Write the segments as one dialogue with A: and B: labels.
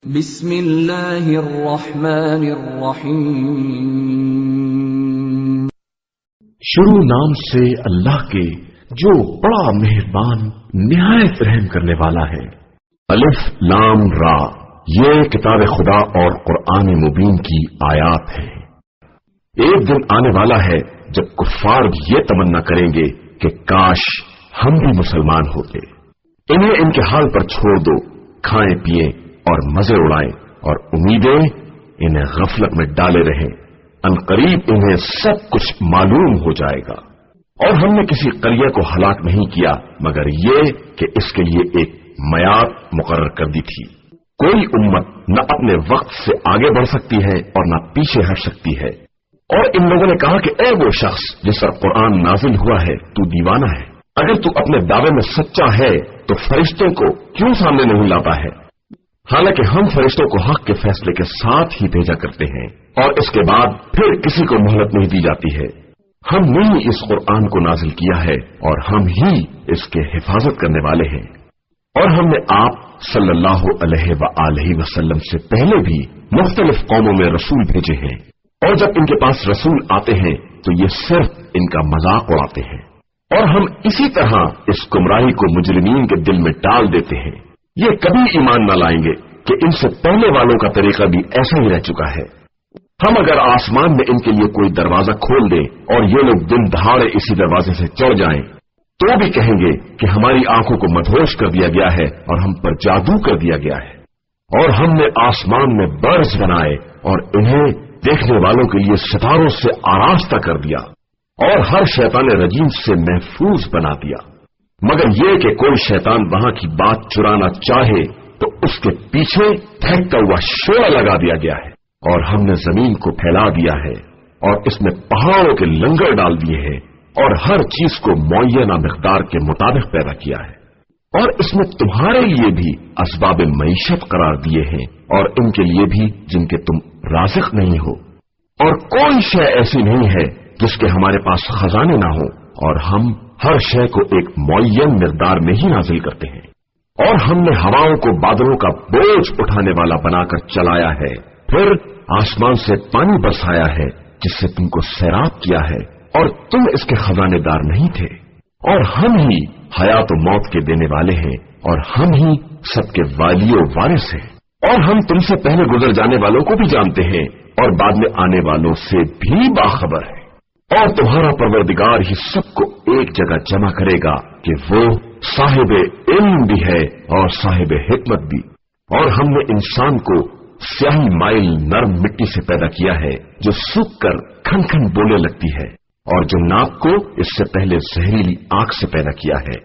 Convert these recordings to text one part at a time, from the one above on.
A: بسم اللہ الرحمن الرحیم۔
B: شروع نام سے اللہ کے جو بڑا مہربان نہایت رحم کرنے والا ہے۔ الف لام را، یہ کتاب خدا اور قرآن مبین کی آیات ہے۔ ایک دن آنے والا ہے جب کفار بھی یہ تمنا کریں گے کہ کاش ہم بھی مسلمان ہوتے۔ انہیں ان کے حال پر چھوڑ دو، کھائیں پیئیں اور مزے اڑائیں، اور امیدیں انہیں غفلت میں ڈالے رہیں۔ عنقریب انہیں سب کچھ معلوم ہو جائے گا۔ اور ہم نے کسی قریہ کو ہلاک نہیں کیا مگر یہ کہ اس کے لیے ایک میعاد مقرر کر دی تھی۔ کوئی امت نہ اپنے وقت سے آگے بڑھ سکتی ہے اور نہ پیچھے ہٹ سکتی ہے۔ اور ان لوگوں نے کہا کہ اے وہ شخص جس پر قرآن نازل ہوا ہے تو دیوانہ ہے، اگر تو اپنے دعوے میں سچا ہے تو فرشتوں کو کیوں سامنے نہیں لاتا ہے؟ حالانکہ ہم فرشتوں کو حق کے فیصلے کے ساتھ ہی بھیجا کرتے ہیں، اور اس کے بعد پھر کسی کو مہلت نہیں دی جاتی ہے۔ ہم نے ہی اس قرآن کو نازل کیا ہے اور ہم ہی اس کے حفاظت کرنے والے ہیں۔ اور ہم نے آپ صلی اللہ علیہ وآلہ وسلم سے پہلے بھی مختلف قوموں میں رسول بھیجے ہیں، اور جب ان کے پاس رسول آتے ہیں تو یہ صرف ان کا مذاق اڑاتے ہیں، اور ہم اسی طرح اس گمراہی کو مجرمین کے دل میں ڈال دیتے ہیں۔ یہ کبھی ایمان نہ لائیں گے کہ ان سے پہلے والوں کا طریقہ بھی ایسا ہی رہ چکا ہے۔ ہم اگر آسمان میں ان کے لیے کوئی دروازہ کھول دیں اور یہ لوگ دن دہاڑے اسی دروازے سے چڑھ جائیں تو بھی کہیں گے کہ ہماری آنکھوں کو مدہوش کر دیا گیا ہے اور ہم پر جادو کر دیا گیا ہے۔ اور ہم نے آسمان میں برج بنائے اور انہیں دیکھنے والوں کے لیے ستاروں سے آراستہ کر دیا، اور ہر شیطان رجیم سے محفوظ بنا دیا، مگر یہ کہ کوئی شیطان وہاں کی بات چرانا چاہے تو اس کے پیچھے پھینکتا ہوا شعلہ لگا دیا گیا ہے۔ اور ہم نے زمین کو پھیلا دیا ہے اور اس میں پہاڑوں کے لنگر ڈال دیے ہیں، اور ہر چیز کو معینہ مقدار کے مطابق پیدا کیا ہے، اور اس میں تمہارے لیے بھی اسباب معیشت قرار دیے ہیں اور ان کے لیے بھی جن کے تم رازق نہیں ہو۔ اور کوئی شے ایسی نہیں ہے جس کے ہمارے پاس خزانے نہ ہو، اور ہم ہر شے کو ایک معین مقدار میں ہی نازل کرتے ہیں۔ اور ہم نے ہواؤں کو بادلوں کا بوجھ اٹھانے والا بنا کر چلایا ہے، پھر آسمان سے پانی برسایا ہے جس سے تم کو سیراب کیا ہے، اور تم اس کے خزانے دار نہیں تھے۔ اور ہم ہی حیات و موت کے دینے والے ہیں، اور ہم ہی سب کے والی و وارث ہیں۔ اور ہم تم سے پہلے گزر جانے والوں کو بھی جانتے ہیں اور بعد میں آنے والوں سے بھی باخبر ہے۔ اور تمہارا پروردگار ہی سب کو ایک جگہ جمع کرے گا کہ وہ صاحب علم بھی ہے اور صاحب حکمت بھی۔ اور ہم نے انسان کو سیاہی مائل نرم مٹی سے پیدا کیا ہے جو سوکھ کر کھن کھن بولنے لگتی ہے، اور جو ناک کو اس سے پہلے زہریلی آنکھ سے پیدا کیا ہے۔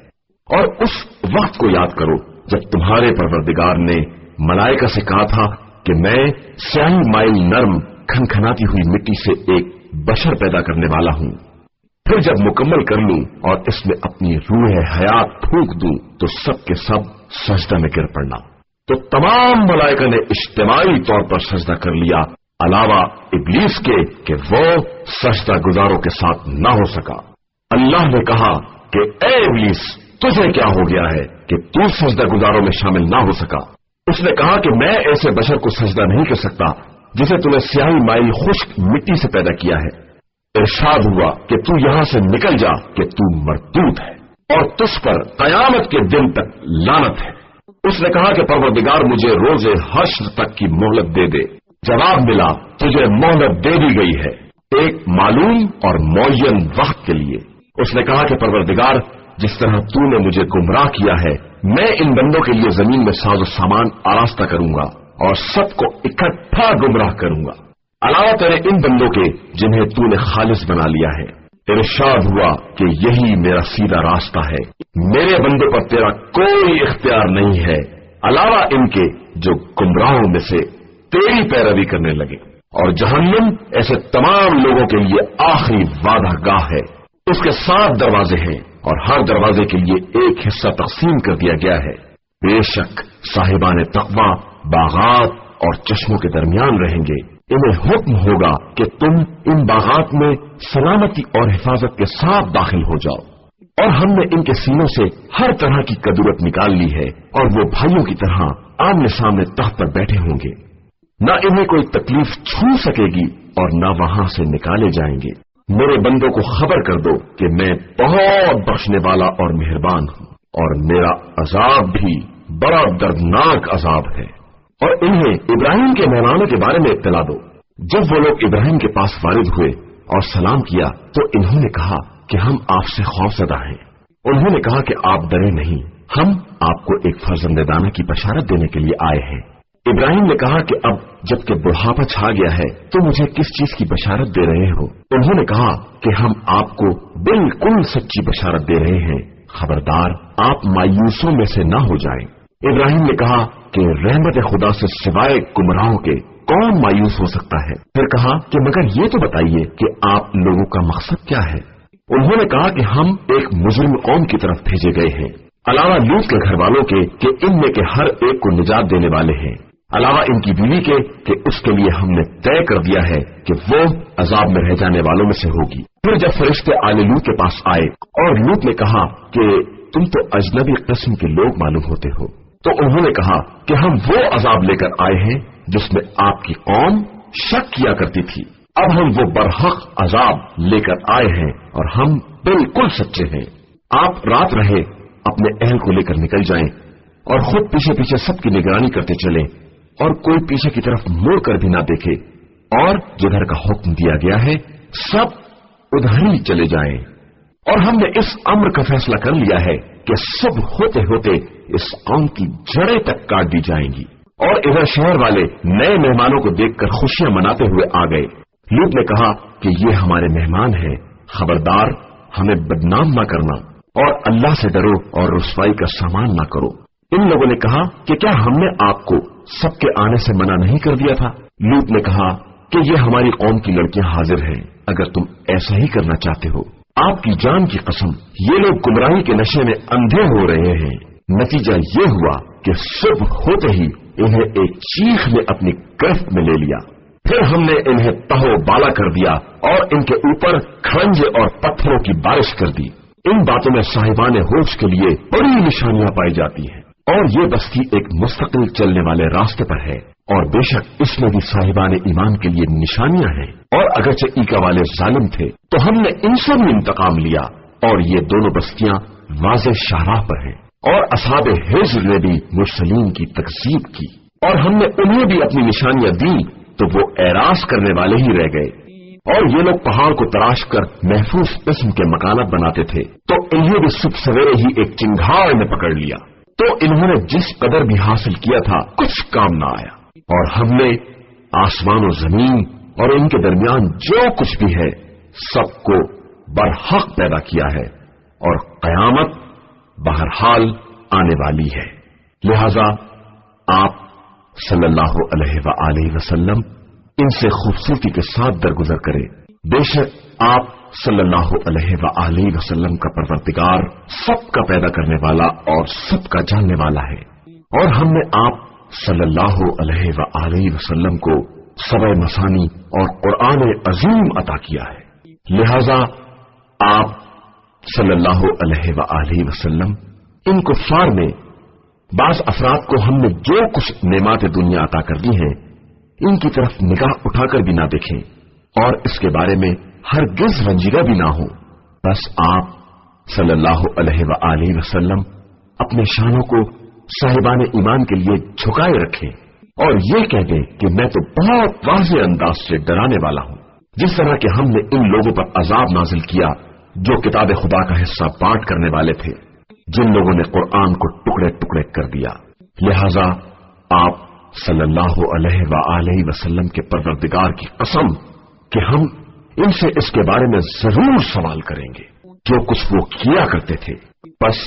B: اور اس وقت کو یاد کرو جب تمہارے پروردگار نے ملائکہ سے کہا تھا کہ میں سیاہی مائل نرم کھن کھناتی ہوئی مٹی سے ایک بشر پیدا کرنے والا ہوں، پھر جب مکمل کر لوں اور اس میں اپنی روح حیات پھونک دوں تو سب کے سب سجدہ میں گر پڑنا۔ تو تمام ملائکہ نے اجتماعی طور پر سجدہ کر لیا علاوہ ابلیس کے کہ وہ سجدہ گزاروں کے ساتھ نہ ہو سکا۔ اللہ نے کہا کہ اے ابلیس، تجھے کیا ہو گیا ہے کہ تو سجدہ گزاروں میں شامل نہ ہو سکا؟ اس نے کہا کہ میں ایسے بشر کو سجدہ نہیں کر سکتا جسے تم نے سیاہی مائل خشک مٹی سے پیدا کیا ہے۔ ارشاد ہوا کہ تو یہاں سے نکل جا کہ تو مردود ہے اور تجھ پر قیامت کے دن تک لعنت ہے۔ اس نے کہا کہ پروردگار مجھے روز حشر تک کی مہلت دے دے۔ جواب ملا تجھے مہلت دے دی گئی ہے ایک معلوم اور معین وقت کے لیے۔ اس نے کہا کہ پروردگار جس طرح تو نے مجھے گمراہ کیا ہے میں ان بندوں کے لیے زمین میں ساز و سامان آراستہ کروں گا اور سب کو اکٹھا گمراہ کروں گا علاوہ تیرے ان بندوں کے جنہیں تو نے خالص بنا لیا ہے۔ ارشاد ہوا کہ یہی میرا سیدھا راستہ ہے، میرے بندوں پر تیرا کوئی اختیار نہیں ہے علاوہ ان کے جو گمراہوں میں سے تیری پیروی کرنے لگے۔ اور جہنم ایسے تمام لوگوں کے لیے آخری وعدہ گاہ ہے۔ اس کے 7 دروازے ہیں اور ہر دروازے کے لیے ایک حصہ تقسیم کر دیا گیا ہے۔ بے شک صاحبان تقوی باغات اور چشموں کے درمیان رہیں گے، انہیں حکم ہوگا کہ تم ان باغات میں سلامتی اور حفاظت کے ساتھ داخل ہو جاؤ۔ اور ہم نے ان کے سینوں سے ہر طرح کی کدورت نکال لی ہے اور وہ بھائیوں کی طرح آمنے سامنے تخت پر بیٹھے ہوں گے، نہ انہیں کوئی تکلیف چھو سکے گی اور نہ وہاں سے نکالے جائیں گے۔ میرے بندوں کو خبر کر دو کہ میں بہت بخشنے والا اور مہربان ہوں، اور میرا عذاب بھی بڑا دردناک عذاب ہے۔ اور انہیں ابراہیم کے مہمانوں کے بارے میں اطلاع دو۔ جب وہ لوگ ابراہیم کے پاس وارد ہوئے اور سلام کیا تو انہوں نے کہا کہ ہم آپ سے خوفزدہ ہیں۔ انہوں نے کہا کہ آپ ڈرے نہیں، ہم آپ کو ایک فرزند دانا کی بشارت دینے کے لیے آئے ہیں۔ ابراہیم نے کہا کہ اب جبکہ بڑھاپا چھا گیا ہے تو مجھے کس چیز کی بشارت دے رہے ہو؟ انہوں نے کہا کہ ہم آپ کو بالکل سچی بشارت دے رہے ہیں، خبردار آپ مایوسوں میں سے نہ ہو جائیں۔ ابراہیم نے کہا کہ رحمت خدا سے سوائے گمراہوں کے کون مایوس ہو سکتا ہے؟ پھر کہا کہ مگر یہ تو بتائیے کہ آپ لوگوں کا مقصد کیا ہے؟ انہوں نے کہا کہ ہم ایک مجرم قوم کی طرف بھیجے گئے ہیں، علاوہ لوط کے گھر والوں کے کہ ان میں کے ہر ایک کو نجات دینے والے ہیں، علاوہ ان کی بیوی کے کہ اس کے لیے ہم نے طے کر دیا ہے کہ وہ عذاب میں رہ جانے والوں میں سے ہوگی۔ پھر جب فرشتے آل لوط کے پاس آئے اور لوط نے کہا کہ تم تو اجنبی قسم کے لوگ معلوم ہوتے ہو، تو انہوں نے کہا کہ ہم وہ عذاب لے کر آئے ہیں جس میں آپ کی قوم شک کیا کرتی تھی، اب ہم وہ برحق عذاب لے کر آئے ہیں اور ہم بالکل سچے ہیں۔ آپ رات رہے اپنے اہل کو لے کر نکل جائیں اور خود پیچھے پیچھے سب کی نگرانی کرتے چلیں اور کوئی پیچھے کی طرف مڑ کر بھی نہ دیکھے، اور جدھر کا حکم دیا گیا ہے سب ادھر ہی چلے جائیں۔ اور ہم نے اس امر کا فیصلہ کر لیا ہے کہ صبح ہوتے ہوتے اس قوم کی جڑیں تک کاٹ دی جائیں گی۔ اور ادھر شہر والے نئے مہمانوں کو دیکھ کر خوشیاں مناتے ہوئے آ گئے۔ لوط نے کہا کہ یہ ہمارے مہمان ہیں، خبردار ہمیں بدنام نہ کرنا اور اللہ سے ڈرو اور رسوائی کا سامان نہ کرو۔ ان لوگوں نے کہا کہ کیا ہم نے آپ کو سب کے آنے سے منع نہیں کر دیا تھا؟ لوط نے کہا کہ یہ ہماری قوم کی لڑکیاں حاضر ہیں، اگر تم ایسا ہی کرنا چاہتے ہو۔ آپ کی جان کی قسم یہ لوگ گمراہی کے نشے میں اندھے ہو رہے ہیں۔ نتیجہ یہ ہوا کہ صبح ہوتے ہی انہیں ایک چیخ نے اپنی گرفت میں لے لیا، پھر ہم نے انہیں تہو بالا کر دیا اور ان کے اوپر کھڑنجے اور پتھروں کی بارش کر دی۔ ان باتوں میں صاحبان ہوش کے لیے بڑی نشانیاں پائی جاتی ہیں، اور یہ بستی ایک مستقل چلنے والے راستے پر ہے، اور بے شک اس میں بھی صاحبان ایمان کے لیے نشانیاں ہیں۔ اور اگرچہ ایکا والے ظالم تھے تو ہم نے ان سے بھی انتقام لیا، اور یہ دونوں بستیاں واضح شاہراہ پر ہیں۔ اور اصحاب ہجر نے بھی مرسلین کی تکذیب کی، اور ہم نے انہیں بھی اپنی نشانیاں دی تو وہ اعراض کرنے والے ہی رہ گئے۔ اور یہ لوگ پہاڑ کو تراش کر محفوظ قسم کے مکانات بناتے تھے، تو انہیں بھی صبح سویرے ہی ایک چنگھاڑ نے پکڑ لیا، تو انہوں نے جس قدر بھی حاصل کیا تھا کچھ کام نہ آیا۔ اور ہم نے آسمان و زمین اور ان کے درمیان جو کچھ بھی ہے سب کو برحق پیدا کیا ہے، اور قیامت بہرحال آنے والی ہے۔ لہذا آپ صلی اللہ علیہ وآلہ وسلم ان سے خوبصورتی کے ساتھ درگزر کرے، بے شک آپ صلی اللہ علیہ وآلہ وسلم کا پروردگار سب کا پیدا کرنے والا اور سب کا جاننے والا ہے۔ اور ہم نے آپ صلی اللہ علیہ وآلہ وسلم کو سبع مثانی اور قرآن عظیم عطا کیا ہے، لہذا آپ صلی اللہ علیہ وآلہ وسلم ان کفار میں بعض افراد کو ہم نے جو کچھ نعمات دنیا عطا کر دی ہیں ان کی طرف نگاہ اٹھا کر بھی نہ دیکھیں، اور اس کے بارے میں ہرگز رنجیدہ بھی نہ ہو۔ بس آپ صلی اللہ علیہ وآلہ وسلم اپنے شانوں کو صاحبان ایمان کے لیے جھکائے رکھیں اور یہ کہہ دیں کہ میں تو بہت واضح انداز سے ڈرانے والا ہوں، جس طرح کہ ہم نے ان لوگوں پر عذاب نازل کیا جو کتاب خدا کا حصہ بانٹ کرنے والے تھے، جن لوگوں نے قرآن کو ٹکڑے ٹکڑے کر دیا۔ لہذا آپ صلی اللہ علیہ وآلہ وسلم کے پروردگار کی قسم کہ ہم ان سے اس کے بارے میں ضرور سوال کریں گے جو کچھ وہ کیا کرتے تھے۔ بس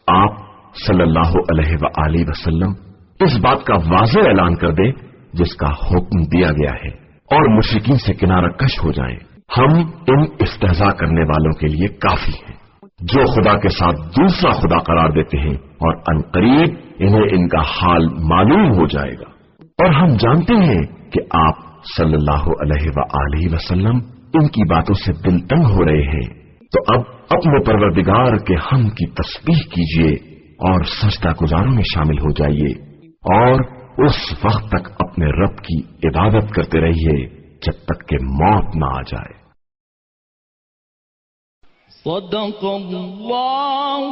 B: آپ صلی اللہ علیہ وآلہ وسلم اس بات کا واضح اعلان کر دے جس کا حکم دیا گیا ہے، اور مشرکین سے کنارہ کش ہو جائیں۔ ہم ان استہزاء کرنے والوں کے لیے کافی ہیں جو خدا کے ساتھ دوسرا خدا قرار دیتے ہیں، اور عنقریب انہیں ان کا حال معلوم ہو جائے گا۔ اور ہم جانتے ہیں کہ آپ صلی اللہ علیہ وآلہ وسلم ان کی باتوں سے دل تنگ ہو رہے ہیں، تو اب اپنے پروردگار کے ہم کی تسبیح کیجیے اور سجدہ گزاروں میں شامل ہو جائیے اور اس وقت تک اپنے رب کی عبادت کرتے رہیے جب تک کہ موت نہ آ جائے۔
C: صدق اللہ